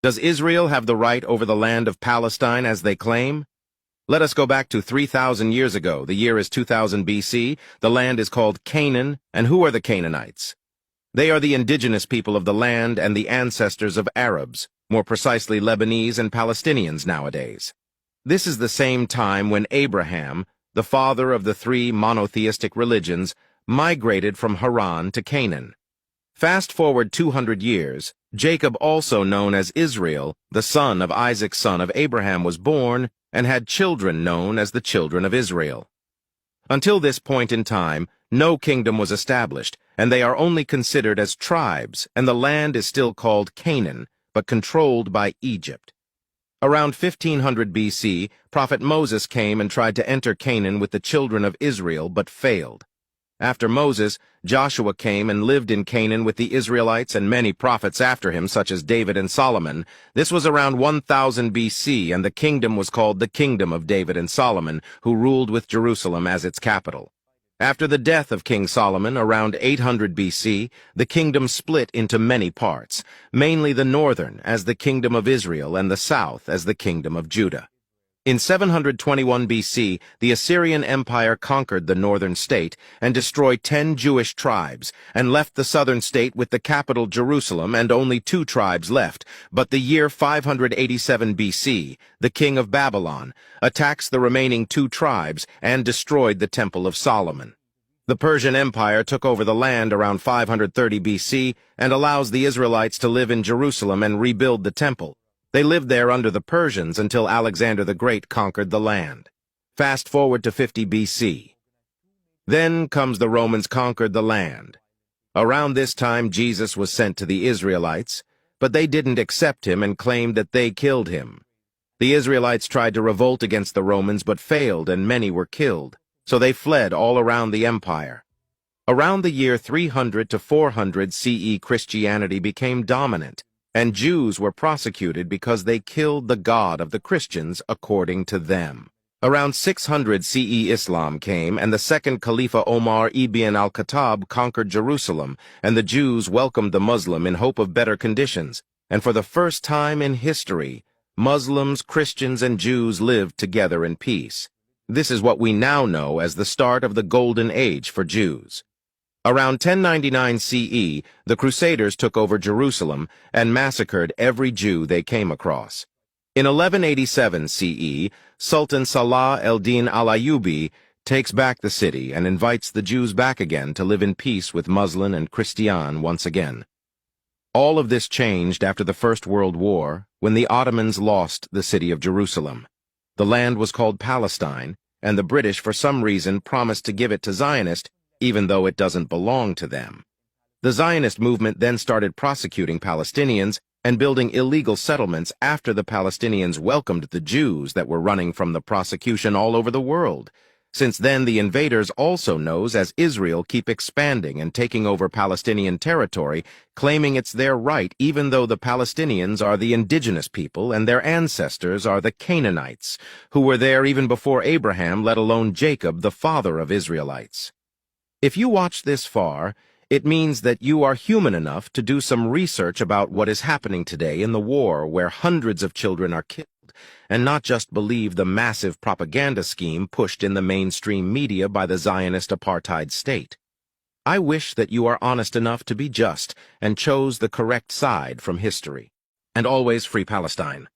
Does Israel have the right over the land of Palestine as they claim? Let us go back to 3,000 years ago. The year is 2000 BC. The land is called Canaan. And who are the Canaanites? They are the indigenous people of the land and the ancestors of Arabs, more precisely Lebanese and Palestinians nowadays. This is the same time when Abraham, the father of the three monotheistic religions, migrated from Haran to Canaan. Fast forward 200 years, Jacob, also known as Israel, the son of Isaac son of Abraham, was born and had children known as the children of Israel. Until this point in time, no kingdom was established, and they are only considered as tribes, and the land is still called Canaan, but controlled by Egypt. Around 1500 BC, Prophet Moses came and tried to enter Canaan with the children of Israel, but failed. After Moses, Joshua came and lived in Canaan with the Israelites and many prophets after him, such as David and Solomon. This was around 1000 BC, and the kingdom was called the Kingdom of David and Solomon, who ruled with Jerusalem as its capital. After the death of King Solomon, around 800 BC, the kingdom split into many parts, mainly the northern as the Kingdom of Israel and the south as the Kingdom of Judah. In 721 BC, the Assyrian Empire conquered the northern state and destroyed 10 Jewish tribes, and left the southern state with the capital Jerusalem and only 2 tribes left. But the year 587 BC, the king of Babylon attacks the remaining 2 tribes and destroyed the Temple of Solomon. The Persian Empire took over the land around 530 BC and allows the Israelites to live in Jerusalem and rebuild the temple. They lived there under the Persians until Alexander the Great conquered the land. Fast forward to 50 BC. Then comes the Romans conquered the land. Around this time Jesus was sent to the Israelites, but they didn't accept him and claimed that they killed him. The Israelites tried to revolt against the Romans but failed, and many were killed, so they fled all around the empire. Around the year 300 to 400 CE, Christianity became dominant, and Jews were prosecuted because they killed the God of the Christians according to them. Around 600 CE, Islam came, and the second Caliph Omar ibn al-Khattab conquered Jerusalem, and the Jews welcomed the Muslim in hope of better conditions. And for the first time in history, Muslims, Christians, and Jews lived together in peace. This is what we now know as the start of the Golden Age for Jews. Around 1099 CE, the Crusaders took over Jerusalem and massacred every Jew they came across. In 1187 CE, Sultan Salah el-Din al-Ayyubi takes back the city and invites the Jews back again to live in peace with Muslim and Christian once again. All of this changed after the First World War, when the Ottomans lost the city of Jerusalem. The land was called Palestine, and the British for some reason promised to give it to Zionists, even though it doesn't belong to them. The Zionist movement then started prosecuting Palestinians and building illegal settlements after the Palestinians welcomed the Jews that were running from the prosecution all over the world. Since then, the invaders, also known as Israel, keep expanding and taking over Palestinian territory, claiming it's their right, even though the Palestinians are the indigenous people and their ancestors are the Canaanites, who were there even before Abraham, let alone Jacob, the father of Israelites. If you watch this far, it means that you are human enough to do some research about what is happening today in the war, where hundreds of children are killed, and not just believe the massive propaganda scheme pushed in the mainstream media by the Zionist apartheid state. I wish that you are honest enough to be just and chose the correct side from history. And always free Palestine.